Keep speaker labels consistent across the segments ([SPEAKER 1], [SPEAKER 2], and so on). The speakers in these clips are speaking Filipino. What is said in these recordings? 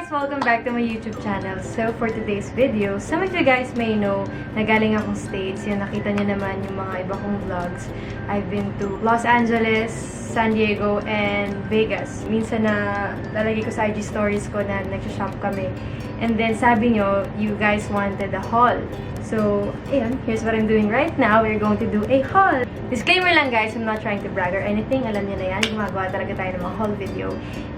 [SPEAKER 1] guys! Welcome back to my YouTube channel. So, for today's video, some of you guys may know na galing akong States. Yung nakita niyo naman yung mga iba kong vlogs. I've been to Los Angeles, San Diego, and Vegas. Minsan na lalagay ko sa IG stories ko na nagsha-shop kami. And then, sabi nyo, you guys wanted a haul. So, ayan, here's what I'm doing right now. We're going to do a haul. Disclaimer lang guys, I'm not trying to brag or anything. Alam niyo na yan, gumagawa talaga tayo ng mga haul video.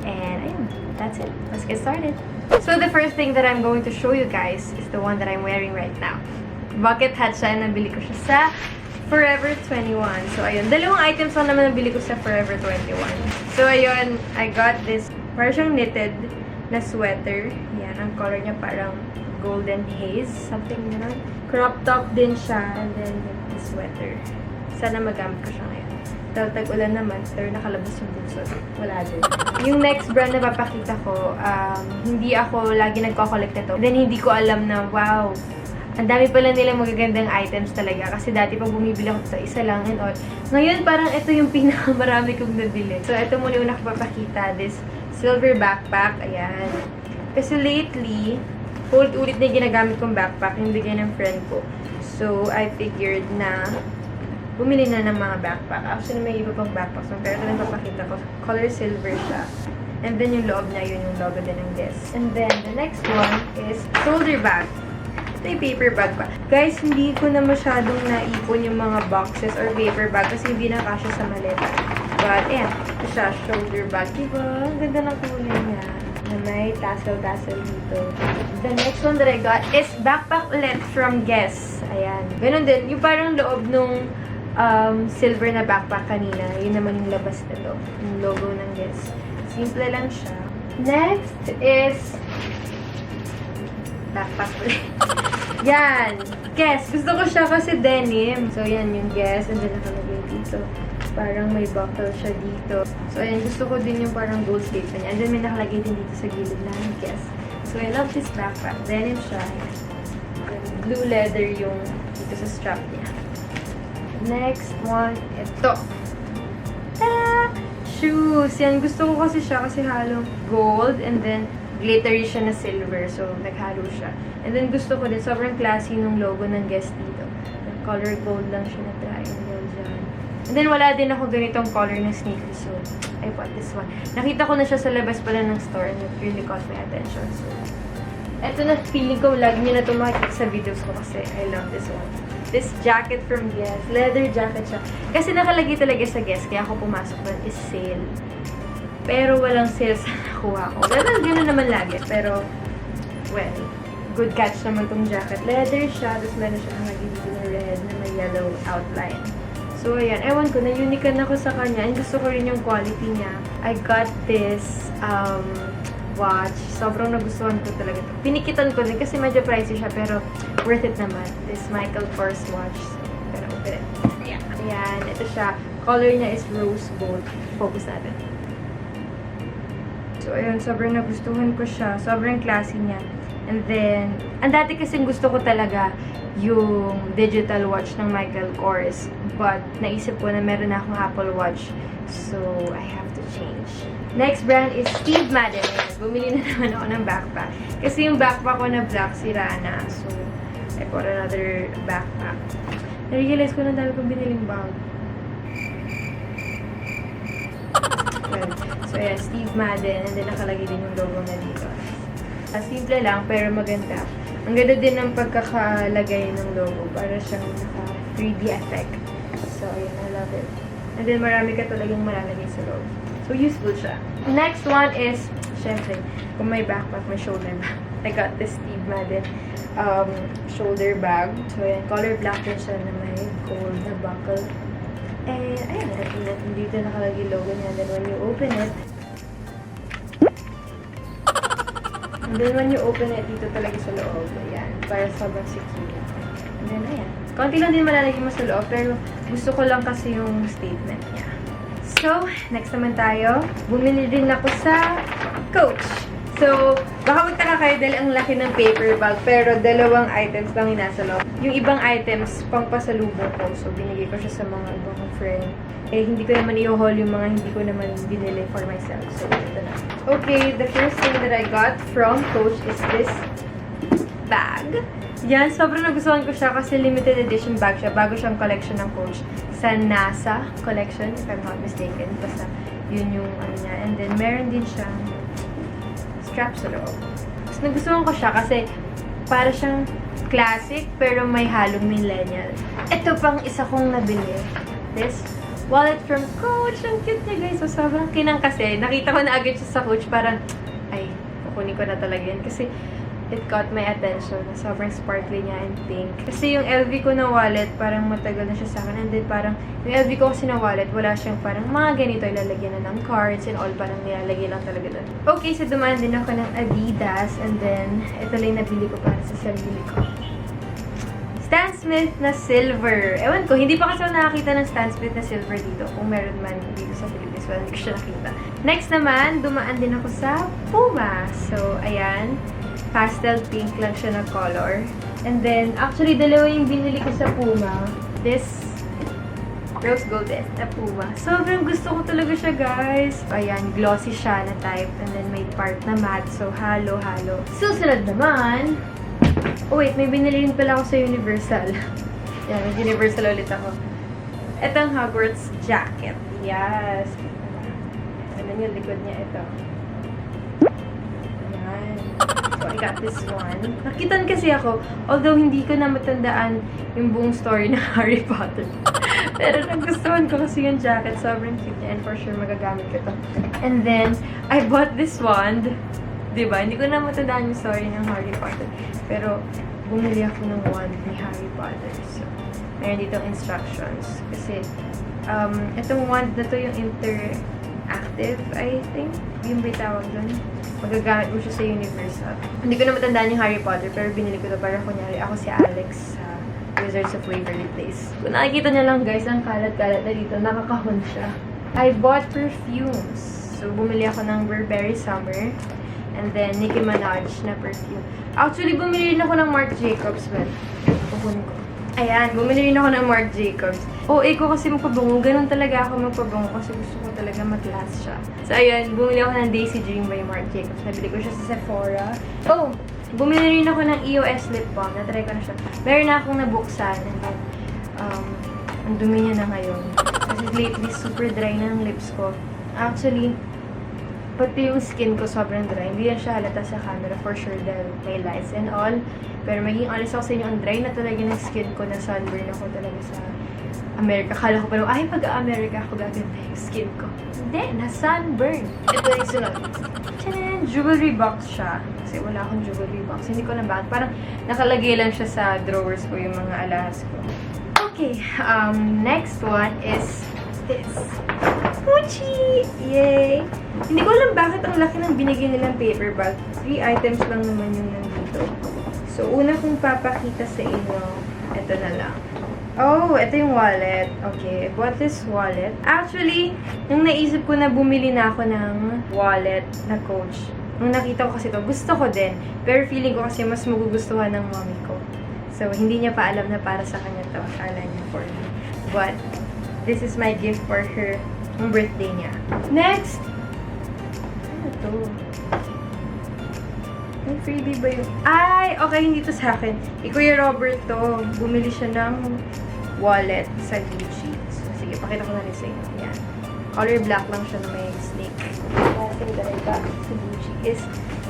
[SPEAKER 1] And ayun, that's it. Let's get started. So, the first thing that I'm going to show you guys is the one that I'm wearing right now. Bucket hat siya. Nabili ko siya sa Forever 21. So, ayun. Dalawang items lang naman nabili ko sa Forever 21. So, ayun. I got this parang siyang knitted na sweater. Yan. Ang color niya parang golden haze. Something gano'n. Crop top din siya. And then, the sweater. Sana magamit ko siya ngayon. Tag-ulan naman, pero nakalabas yung bulso. Wala din. Yung next brand na papakita ko, hindi ako lagi nagko-collect nito. Then, hindi ko alam na, wow, ang dami pala nila magagandang items talaga. Kasi dati pag bumibili ako sa isa lang and all. Ngayon, parang ito yung pinakamarami kong nabili. So, ito muna yung nakapapakita. This silver backpack. Ayan. Kasi lately, ulit na yung ginagamit kong backpack. Yung bigay ng friend ko. So, I figured na bumili na ng mga backpack. Actually, may iba pang backpacks. Pero ito lang papakita ko. Color silver siya. And then, yung loob niya, yun yung logo din ng Guess. And then, the next one is shoulder bag. Ito yung paper bag pa. Guys, hindi ko na masyadong naipon yung mga boxes or paper bag kasi hindi na kasya sa maleta. But, ayan. Ito siya, shoulder bag. Diba? Ang ganda ng kulay niya. Na may tassel-tassel dito. The next one that I got is backpack ulit from Guess. Ayan. Ganun din. Yung parang loob nung silver na backpack kanina. Yun naman yung labas nito. Yung logo ng Guess. Simple lang siya. Next is backpack ulit. Yan. Guess. Gusto ko siya kasi denim. So, yan yung Guess. And then nakalagay dito. Parang may buckle siya dito. So, ayan. Gusto ko din yung parang gold statement niya. And then may nakalagay din dito sa gilid na yung Guess. So, I love this backpack. Denim siya. Blue leather yung dito sa strap niya. Next one, ito. Ta-da! Shoes. Yan, gusto ko kasi siya kasi halong gold and then glittery siya na silver. So, naghalo siya. And then gusto ko din, sobrang classy nung logo ng Guess dito. Color gold lang siya na triangle dyan. And then, wala din ako ganitong color na sneakers. So, I bought this one. Nakita ko na siya sa labas pala ng store and it really caught my attention. So, eto na, feeling ko lagi niyo na ito makikita sa videos ko kasi I love this one. This jacket from Guess. Leather jacket siya. Kasi nakalagay talaga sa Guess, kaya ako pumasok doon is sale. Pero walang sale sa nakuha ko. Gano'n naman lagi. Pero, well, good catch naman tong jacket. Leather siya. Tapos meron siya nakalagay dito na red na may yellow outline. So, ayan. Ewan ko, na-unican ako sa kanya. And gusto ko rin yung quality niya. I got this, watch. Sobrang nagustuhan ko talaga ito. Pinikitan ko din kasi medyo pricey siya pero worth it naman. This Michael Kors watch. So, pero open it. Yeah. Ayan. Ito siya. Color niya is rose gold. Focus natin. So, ayun. Sobrang nagustuhan ko siya. Sobrang classy niya. And then, ang dati kasing gusto ko talaga yung digital watch ng Michael Kors. But, naisip ko na meron na akong Apple Watch. So, I have to change. Next brand is Steve Madden. Bumili na naman ako ng backpack. Kasi yung backpack ko na black, sira na. So, I bought another backpack. Na-realize ko na dami kong biniling bag. Well, so yeah, Steve Madden. And then nakalagay din yung logo na dito. Simple lang, pero maganda. Ang ganda din ng pagkakalagay ng logo. Para siyang naka 3D effect. So, yun, I love it. And then marami ka talagang malalagay sa loob. So, useful siya. Next one is, syempre, kung may backpack, may shoulder bag. I got this Steve Madden shoulder bag. So, ayan, color black din siya na may gold na buckle. And, ayan, dito nakalagay logo niya. Then, when you open it, dito talaga sa loob. Ayan, para sobrang secure. And then, ayan. Konti lang din malalagay mo sa loob, pero gusto ko lang kasi yung statement niya. So, next naman tayo. Bumili din ako sa Coach. So, baka magtaka kayo dahil ang laki ng paper bag, pero dalawang items lang yung nasa loob. Yung ibang items, pang pasalubong ko. So, binigay ko siya sa mga ibang friend. Eh, hindi ko naman i-haul yung mga hindi ko naman binili for myself. So, ito na. Okay, the first thing that I got from Coach is this bag. Yan, sobrang nagustuhan ko siya kasi limited edition bag siya. Bago siyang collection ng Coach sa NASA collection, if I'm not mistaken. Basta yun yung ano niya. And then, meron din siyang strap sa loob. Mas nagustuhan ko siya kasi para siyang classic pero may halong millennial. Ito pang isa kong nabili. This wallet from Coach. Ang cute niya, guys. So, sobrang kinang kasi. Nakita ko na agad siya sa Coach. Parang, ay, kukunin ko na talaga yan. Kasi, it caught my attention. Sobrang sparkly niya and pink. Kasi yung LV ko na wallet, parang matagal na siya sa akin. And then parang, yung LV ko kasi na wallet, wala siyang parang mga ganito, ilalagyan na ng cards and all, parang nilalagay lang talaga doon. Okay, so dumaan din ako ng Adidas. And then, ito lang nabili ko para sa sarili ko. Stan Smith na silver. Ewan ko, hindi pa kasi ako nakakita ng Stan Smith na silver dito. Kung meron man dito sa Philippines, well, hindi ko siya nakita. Next naman, dumaan din ako sa Puma. So, ayan. Pastel pink lang siya na color. And then, actually, dalawa yung binili ko sa Puma. This rose gold na Puma. Sobrang gusto ko talaga siya, guys. Ayan, glossy siya na type. And then, may part na matte. So, halo-halo. Susunod naman. Oh, wait. May binili rin pala ako sa Universal. Yan, may Universal ulit ako. Itong Hogwarts jacket. Yes. Ano yung likod niya ito. So, I got this one. Nakitan kasi ako, although hindi ko na matandaan yung buong story ng Harry Potter. Pero nagustuhan ko kasi yung jacket. Sobrang cute niya and for sure magagamit ko to. And then, I bought this wand. Diba? Hindi ko na matandaan yung story ng Harry Potter. Pero, bumili ako ng wand ni Harry Potter. So, meron ditong instructions. Kasi, itong wand na to yung interactive, I think. Yung ba tawag doon? Magagamit mo siya sa Universal. Hindi ko na matandaan yung Harry Potter, pero binili ko to para kunyari ako si Alex sa Wizards of Waverly Place. Kung nakikita niyo lang, guys, ang kalat-kalat na dito, nakakahon siya. I bought perfumes. So, bumili ako ng Burberry Summer and then Nicki Minaj na perfume. Actually, bumili rin ako ng Marc Jacobs. Well, kukunin ko. Ayan, bumili rin ako ng Marc Jacobs. Ko kasi magpabango. Ganun talaga ako magpabango kasi gusto ko talaga mag-last siya. So, ayan, bumili ako ng Daisy Dream by Marc Jacobs. Nabili ko siya sa Sephora. Oh, bumili rin ako ng EOS lip balm. Natry ko na siya. Meron na akong nabuksan. And then, ang dumi niya na ngayon. Kasi lately, super dry na ng lips ko. Actually, pati yung skin ko sobrang dry. Hindi yan siya halata sa camera for sure dahil may lights and all. Pero maging honest ako sa inyo, ang dry na talaga ng skin ko, na sunburn ako talaga sa Amerika. Kala ko pa lang, ay, pag-Amerika ako gaganda yung skin ko. Hindi, na-sunburn. Ito yung sunod. Tiyan! Jewelry box siya. Kasi wala akong jewelry box. Hindi ko na bakit. Parang nakalagay lang siya sa drawers ko yung mga alahas ko. Okay, next one is this. Gucci! Yay! Hindi ko alam bakit ang laki ng binigay nilang paper bag. 3 items lang naman yung nandito. So, una kong papakita sa inyo, ito na lang. Oh, ito yung wallet. Okay, I bought this wallet. Actually, nung naisip ko na bumili na ako ng wallet na Coach, nung nakita ko kasi ito, gusto ko din. Pero feeling ko kasi mas magugustuhan ng mommy ko. So, hindi niya pa alam na para sa kanya to. Akala niya for me. But, this is my gift for her ng birthday niya. Next! Ano to? May freebie ba yun? Ay! Okay, hindi to sa akin. Kuya Robert to. Bumili siya ng wallet sa Gucci. So, sige, pakita ko na rin sa inyo. Yan. Color black lang siya na may snake. Last thing that I got sa Gucci is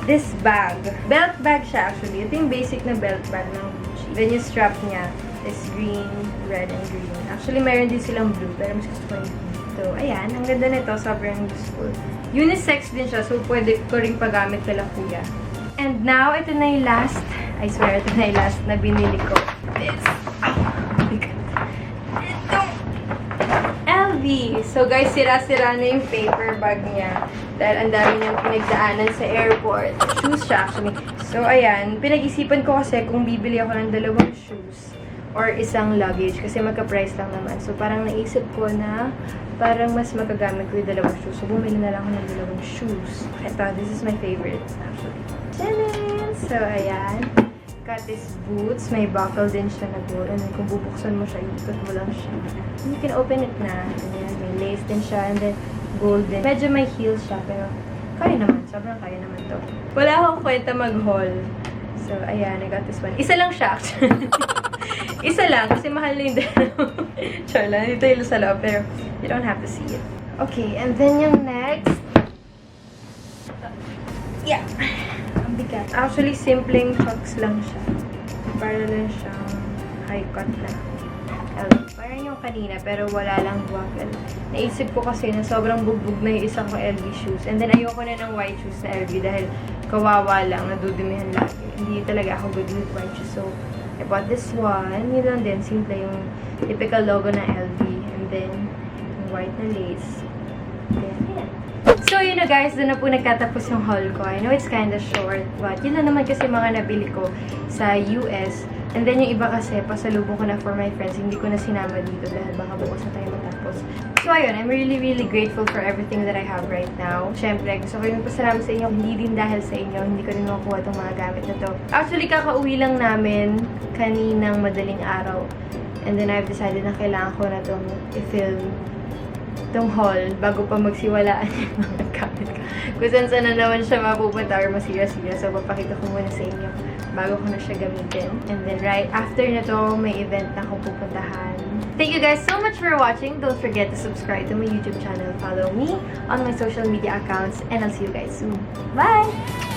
[SPEAKER 1] this bag. Belt bag siya actually. Ito yung basic na belt bag ng Gucci. Then yung strap niya is green, red, and green. Actually, mayroon din silang blue. Pero mas gusto ko yung green. So, ayan. Ang ganda nito. Sobrang useful. Unisex din siya. So, pwede ko rin pagamit kala kuya. And now, ito na yung last. I swear, ito na yung last na binili ko. This. Oh my God. Ito. LV. So, guys, sira-sira na yung paper bag niya. Dahil ang dami niyang pinagdaanan sa airport. Shoes siya, actually. So, ayan. Pinag-isipan ko kasi kung bibili ako ng 2 shoes or isang luggage kasi magka-price lang naman. So, parang naisip ko na parang mas magagamit ko yung 2 shoes. So, bumili na lang ako ng 2 shoes. Ito, this is my favorite, actually. Tchanan! So, ayan. Got this boots. May buckle din siya na gold. And then, kung bubuksan mo siya, ikot mo lang siya. And you can open it na. Ayan, may lace din siya. And then, gold din. Medyo may heels siya, pero kaya naman. Sobrang kaya naman to. Wala akong kwenta mag-haul. So, ayan, I got this one. Isa lang siya, actually. Isa lang, kasi mahal na yung dalawa. Char lang, dito yung sa loob, pero you don't have to see it. Okay, and then yung next. Yeah. Ang bigat. Actually, simpleng chucks lang siya. Para lang siyang high cut na. Parang yung kanina, pero wala lang buckle. Naisip ko kasi na sobrang bugbog na yung isang ko LV shoes. And then, ayoko na ng white shoes na LV dahil kawawa lang, nadudumihan lagi. Hindi talaga ako good with white shoes. So, I bought this one. Yun lang din, simple yung typical logo ng LV. And then, yung white na lace. Then, yeah. So, yun na guys, doon na po nagtatapos yung haul ko. I know it's kinda short, but yun na naman kasi mga nabili ko sa US. And then, yung iba kasi, pasalubong ko na for my friends. Hindi ko na sinama dito dahil baka bukas na tayo matapos. So, ayun, I'm really, really grateful for everything that I have right now. Siyempre, gusto ko yung pasalamat sa inyo. Hindi din dahil sa inyo, hindi ko rin makuha itong mga gamit na to. Actually, kakauwi lang namin kaninang madaling araw. And then, I've decided na kailangan ko na itong i-film itong haul bago pa magsiwalaan yung mga gamit ko. Kung saan na naman siya mapupunta or masira-sira. So, papakita ko muna sa inyo bago ko na siya gamitin. And then, right after na to, may event na akong pupuntahan. Thank you guys so much for watching. Don't forget to subscribe to my YouTube channel. Follow me on my social media accounts. And I'll see you guys soon. Bye!